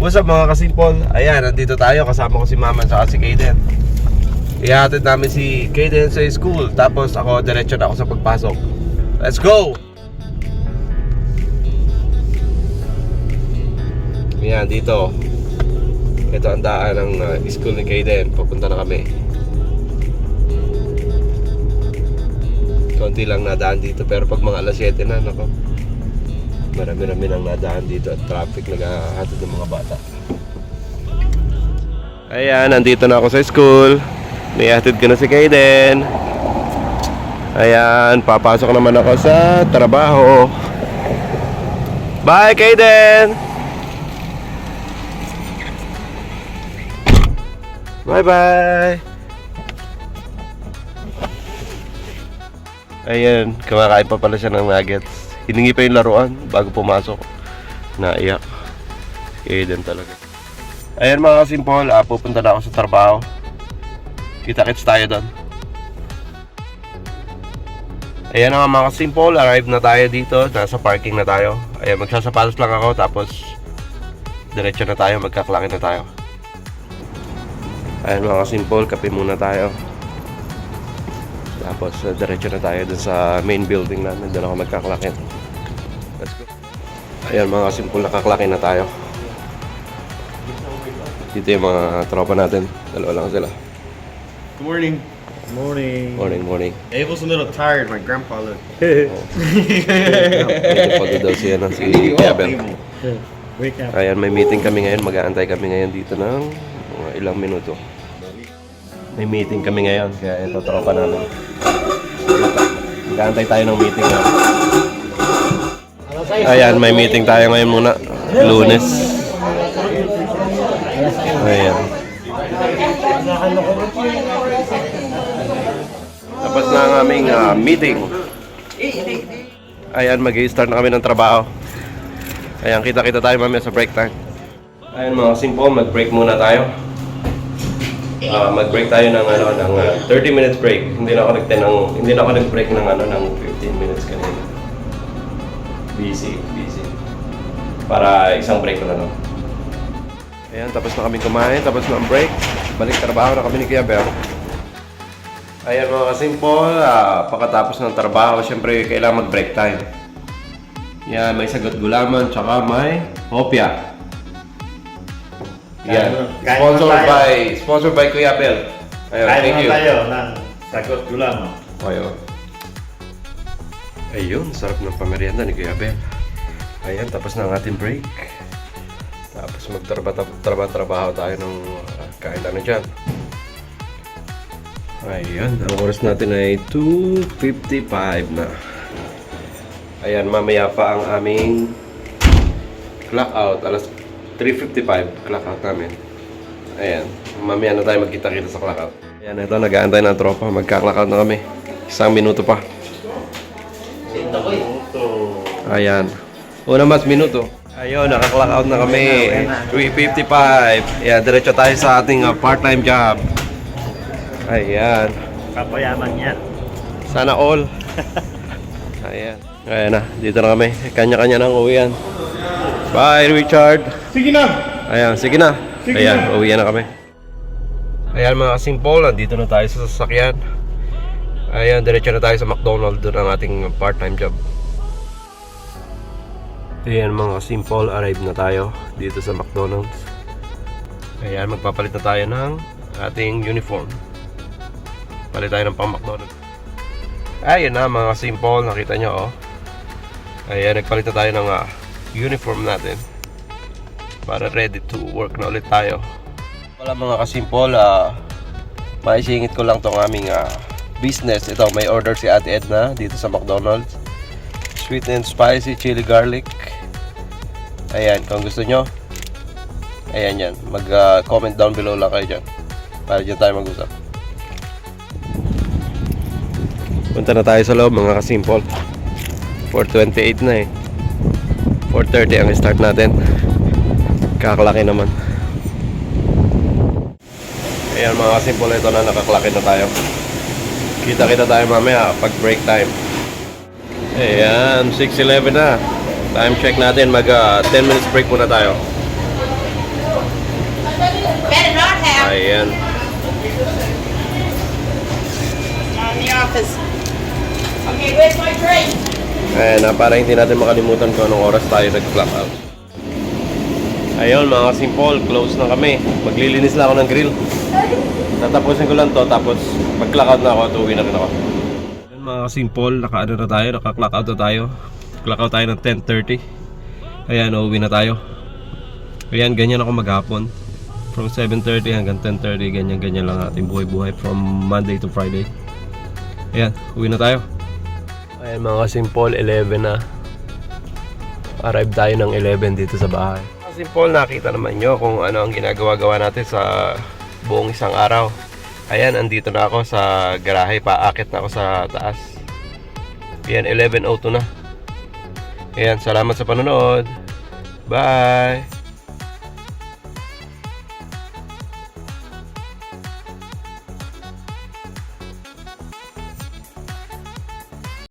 What's up mga kasimpol? Ayan, nandito tayo. Kasama ko si Mama at si Kaden. Ihatid namin si Kaden sa school. Tapos ako, diretso na ako sa pagpasok. Let's go! Ayan, dito. Ito ang daan ng school ni Kaden. Papunta na kami. Konti lang nadaan dito. Pero pag mga alas 7 na, nako, marami-rami nang nadaan dito at traffic naghahatid ng mga bata. Ayan, nandito na ako sa school. Nihatid ko na si Kaden. Ayan, papasok naman ako sa trabaho. Bye, Kaden! Bye-bye! Ayan, kumakain pa pala siya ng nuggets. Hiningi pa yung laruan bago pumasok. Naiyak. Kaden talaga. Ayan mga kasimpol, pupunta na ako sa trabaho. Kita-kits tayo doon. Ayan na mga kasimpol, arrive na tayo dito. Nasa parking na tayo. Ayan, magsasapatos lang ako. Tapos diretso na tayo, magkaklakin na tayo. Ayan mga kasimpol, kape muna tayo. Tapos diretso na tayo dun sa main building namin. Doon ako magkaklakin. Let's go. Ayan mga kasimpol, nakaklakin na tayo. Dito yung mga tropa natin. Dalawa lang sila. Good morning. Morning. Morning. Abel's a little tired. My grandpa looked. Pagod daw siya ng si Abel. Wake up. Ayan, may meeting kami ngayon. Mag-aantay kami ngayon dito ng mga ilang minuto. May meeting kami ngayon, kaya ito tropa namin. Mag-aantay tayo ng meeting na. Ayan, may meeting tayo ngayon muna. Lunes. Ayan. Tapos na ang aming meeting. Ayan, mag-i-start na kami ng trabaho. Ayan, kita-kita tayo mamaya sa break time. Ayan mga simple, mag-break muna tayo. Mag-break tayo ng 30 minutes break. Hindi na ako nag-break ng 15 minutes kanina. Busy. Para isang break na lang. Ayan, tapos na kami kumain, tapos na ang break. Balik trabaho na kami ni Kuya Bel. Ayan mga kasimple, pagkatapos ng trabaho, syempre kailangan mag-break time. Yan, may sagot gulaman, tsaka may hopya. Yan, sponsored by Kuya Bel. Ayun, thank you. Tayo ng sagot gulaman. Ayun, sarap ng pamerienda ni Kuya Bel. Ayan, tapos na ang ating break. Tapos magtrabaho tayo ng kain lang na dyan. Ayan, ang oras natin ay 2:55 na. Ayan, mamaya pa ang aming clock out. Alas 3:55 clock out namin. Ayan, mamaya na tayo magkita-kita sa clock out. Ayan, ito, nag-aantay ng tropa. Magka-clock out na kami. 1 minuto pa. Ayan. Unang mas minuto. Ayun, naka-clock out na kami. 3:55. Ayan, diretso tayo sa ating part-time job. Ayan. Kapayaman yan. Sana all. Ayan. Ayan na, dito na kami. Kanya-kanya nang uwian. Bye, Richard. Sige na. Ayan, sige na. Ayan, uwian na kami. Ayan mga kasimpol, nandito na tayo sa sasakyan. Ayan, diretso na tayo sa McDonald's. Doon ang ating part-time job. Ayan mga kasimpol, arrive na tayo dito sa McDonald's. Ayan, magpapalit na tayo ng ating uniform. Palit tayo ng pang McDonald's. Ayan na mga kasimpol, nakita nyo oh. Ayan, nagpalit na tayo ng uniform natin para ready to work na ulit tayo. Wala mga kasimpol, maisingit ko lang tong aming business. Ito, may order si Ate Edna dito sa McDonald's. Sweet and spicy chili garlic. Ayan, kung gusto nyo, ayan yan, mag-comment down below lang kayo dyan para dyan tayo mag-usap. Punta na tayo sa loob mga kasimpol. 4:28 na eh. 4:30 ang start natin. Kakalaki naman. Ayan mga kasimpol, ito na, nakaklaki na tayo. Kita-kita tayo mamaya pag break time. Ayan, 6:11 na. Time check natin, mag 10 minutes break muna tayo. Ayan. Not in the office. Okay, where's my tray? Ayan, para hindi natin makalimutan kung anong oras tayo nag-clock out. Ayun mga simple, close na kami. Maglilinis lang ako ng grill. Tatapusin ko lang to, tapos pag-clock out na ako, tuwi na rin ako. Ayun mga simple, naka-clock out na tayo. Clock out tayo ng 10:30. Ayan, uuwi na tayo. Ayan, ganyan ako maghapon. From 7:30 hanggang 10:30, ganyan lang ating buhay-buhay from Monday to Friday. Ayan, uwi na tayo. Ayan mga simple, 11 na. Arrive tayo ng 11 dito sa bahay. Mga simple, nakita naman nyo kung ano ang ginagawa-gawa natin sa buong isang araw. Ayan, andito na ako sa garahe, paakit na ako sa taas. Ayan, 11:02 na. Ayan, salamat sa panonood. Bye!